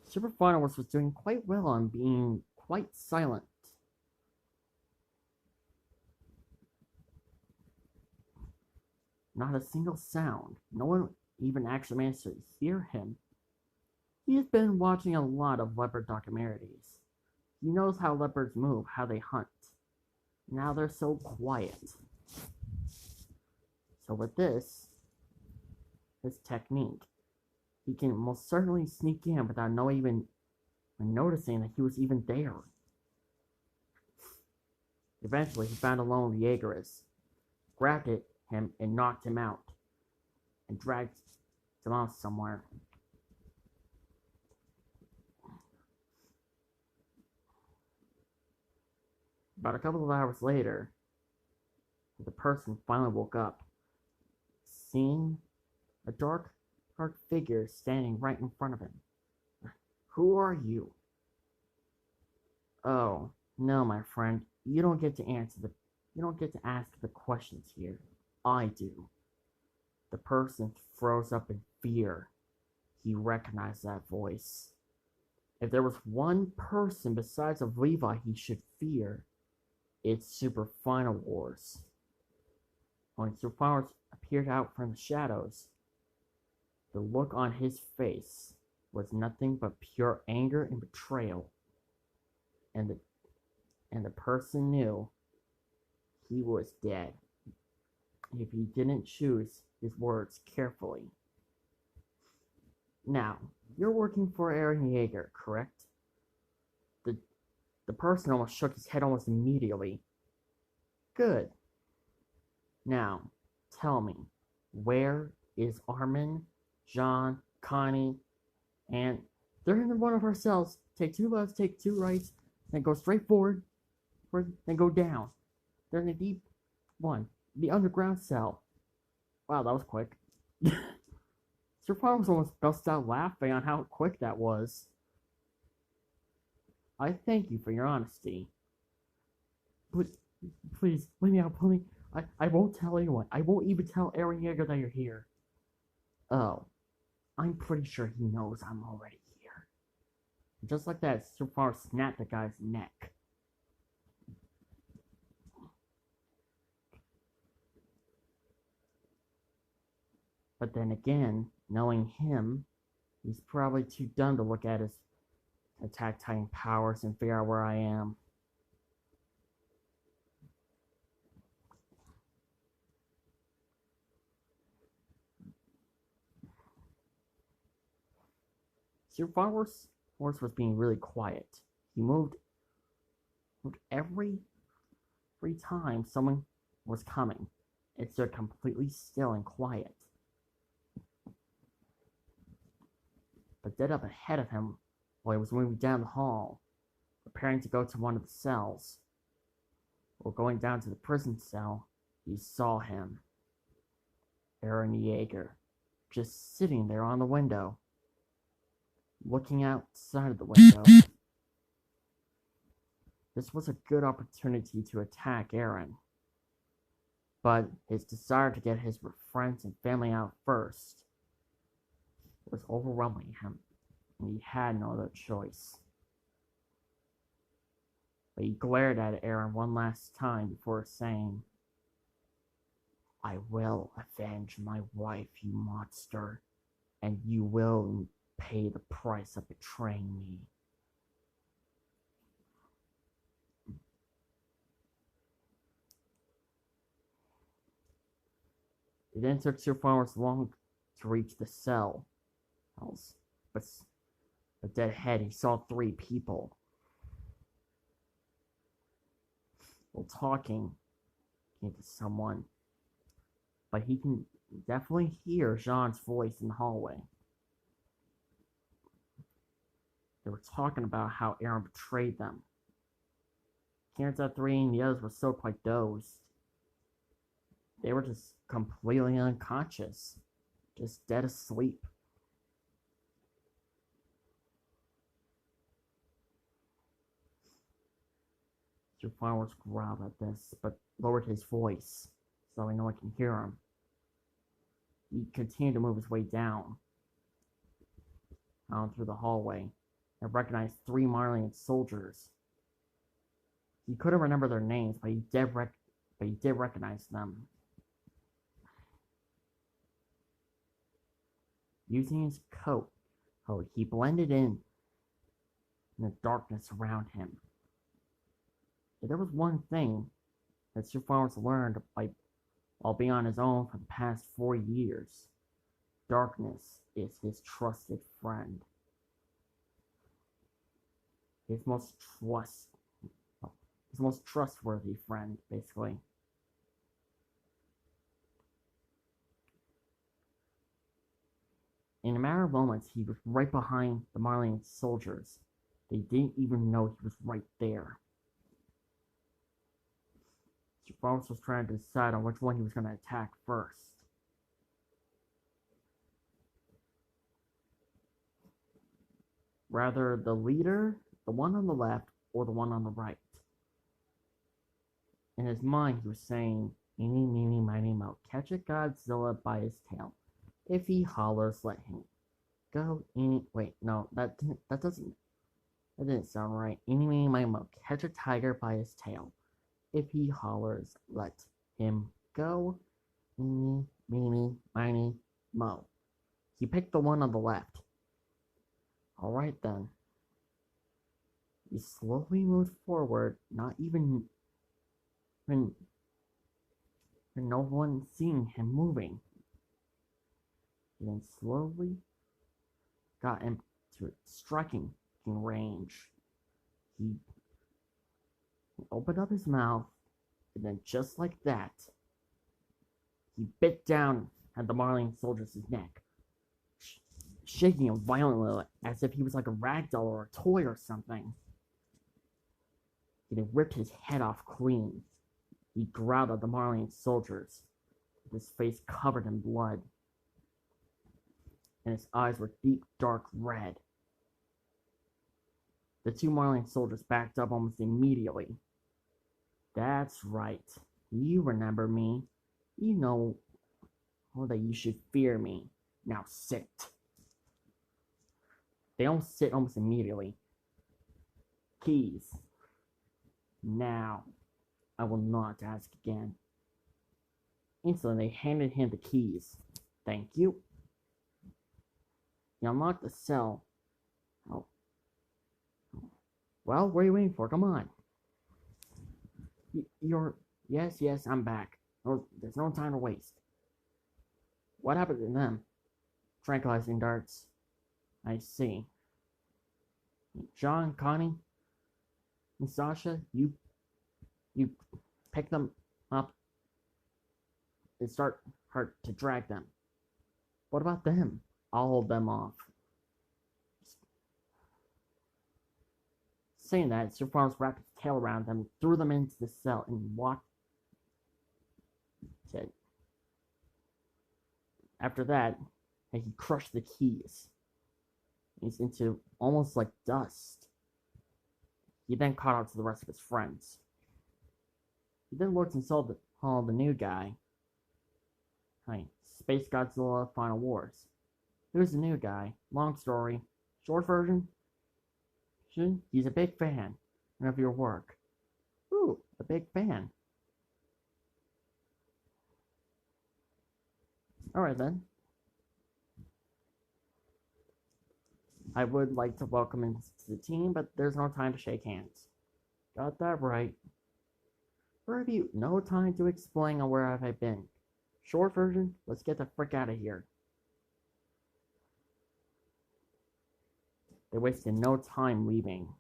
Superfinalist was doing quite well on being quite silent. Not a single sound. No one even actually managed to hear him. He has been watching a lot of leopard documentaries. He knows how leopards move, how they hunt. Now they're so quiet. So with his technique, he can most certainly sneak in without no even noticing that he was even there. Eventually, he found a lone Jaegerist, grabbed him, and knocked him out, and dragged him off somewhere. About a couple of hours later, the person finally woke up, seeing a dark figure standing right in front of him. Who are you? Oh, no, my friend. You don't get to ask the questions here. I do. The person froze up in fear. He recognized that voice. If there was one person besides of Levi he should fear, it's Super Final Wars. When Super Final Wars appeared out from the shadows, the look on his face was nothing but pure anger and betrayal. And the person knew he was dead if he didn't choose his words carefully. Now, you're working for Aaron Yeager, correct? The person almost shook his head almost immediately. Good. Now, tell me, where is Armin, Jean, Connie, and they're in one of our cells. Take two lefts, take two rights, then go straight forward, then go down. They're in a deep one, the underground cell. Wow, that was quick. Sir Farms almost bust out laughing on how quick that was. I thank you for your honesty. Please, let me out, please. I won't tell anyone. I won't even tell Aaron Yeager that you're here. Oh, I'm pretty sure he knows I'm already here. Just like that, Sir Farms snapped the guy's neck. But then again, knowing him, he's probably too dumb to look at his Attack Titan powers and figure out where I am. Sir Farwar's horse was being really quiet. He moved every time someone was coming. It stood completely still and quiet. But dead up ahead of him, while he was moving down the hall, preparing to go to one of the cells, or going down to the prison cell, he saw him. Aaron Yeager, just sitting there on the window, looking outside of the window. This was a good opportunity to attack Aaron, but his desire to get his friends and family out first was overwhelming him, and he had no other choice. But he glared at Aaron one last time before saying, I will avenge my wife, you monster, and you will pay the price of betraying me. It then took 2 hours long to reach the cell. But dead ahead, he saw 3 people. While talking to someone. But he can definitely hear Jean's voice in the hallway. They were talking about how Aaron betrayed them. Turns out 3 and the others were so quite dozed. They were just completely unconscious. Just dead asleep. Sir Flowers growled at this, but lowered his voice, so no one can hear him. He continued to move his way down through the hallway, and recognized 3 Marleyan soldiers. He couldn't remember their names, but he did recognize them. Using his coat, he blended in the darkness around him. If there was one thing that Sir Flowers learned while being on his own for the past 4 years, darkness is his trusted friend. His most trustworthy friend, basically. In a matter of moments, he was right behind the Marleyan soldiers. They didn't even know he was right there. Sir Flowers was trying to decide on which one he was going to attack first. Rather the leader, the one on the left, or the one on the right. In his mind, he was saying, "Eeny, meeny, miny, moe, catch a Godzilla by his tail. If he hollers, let him go." Wait, no, that didn't sound right. "Eeny, meeny, miny, moe, catch a tiger by his tail. If he hollers, let him go. Eeny, meeny, miny, moe." He picked the one on the left. Alright then. He slowly moved forward, not even when no one seeing him moving. He then slowly got into striking range. He opened up his mouth, and then just like that, he bit down at the Marleyan soldier's neck, shaking him violently as if he was like a rag doll or a toy or something. He then ripped his head off clean. He growled at the Marleyan soldiers, with his face covered in blood, and his eyes were deep dark red. The 2 Marleyan soldiers backed up almost immediately. "That's right. You remember me. You know that you should fear me. Now sit." They don't sit almost immediately. "Keys. Now, I will not ask again." Instantly, they handed him the keys. "Thank you." He unlocked the cell. Oh. "Well, what are you waiting for? Come on." Yes, I'm back. There's no time to waste." "What happened to them?" "Tranquilizing darts." "I see. John, Connie, and Sasha, you pick them up and start to drag them." "What about them?" "I'll hold them off." Saying that, Sir Franz wrapped his tail around them, threw them into the cell, and walked. After that, he crushed the keys. He's into almost like dust. He then caught up to the rest of his friends. He then looked and saw the new guy. Space Godzilla Final Wars. Who's the new guy? Long story. Short version? He's a big fan of your work. Ooh, a big fan. Alright then. I would like to welcome him to the team, but there's no time to shake hands. Got that right. Review, no time to explain on where have I been. Short version, let's get the frick out of here. They wasted no time leaving.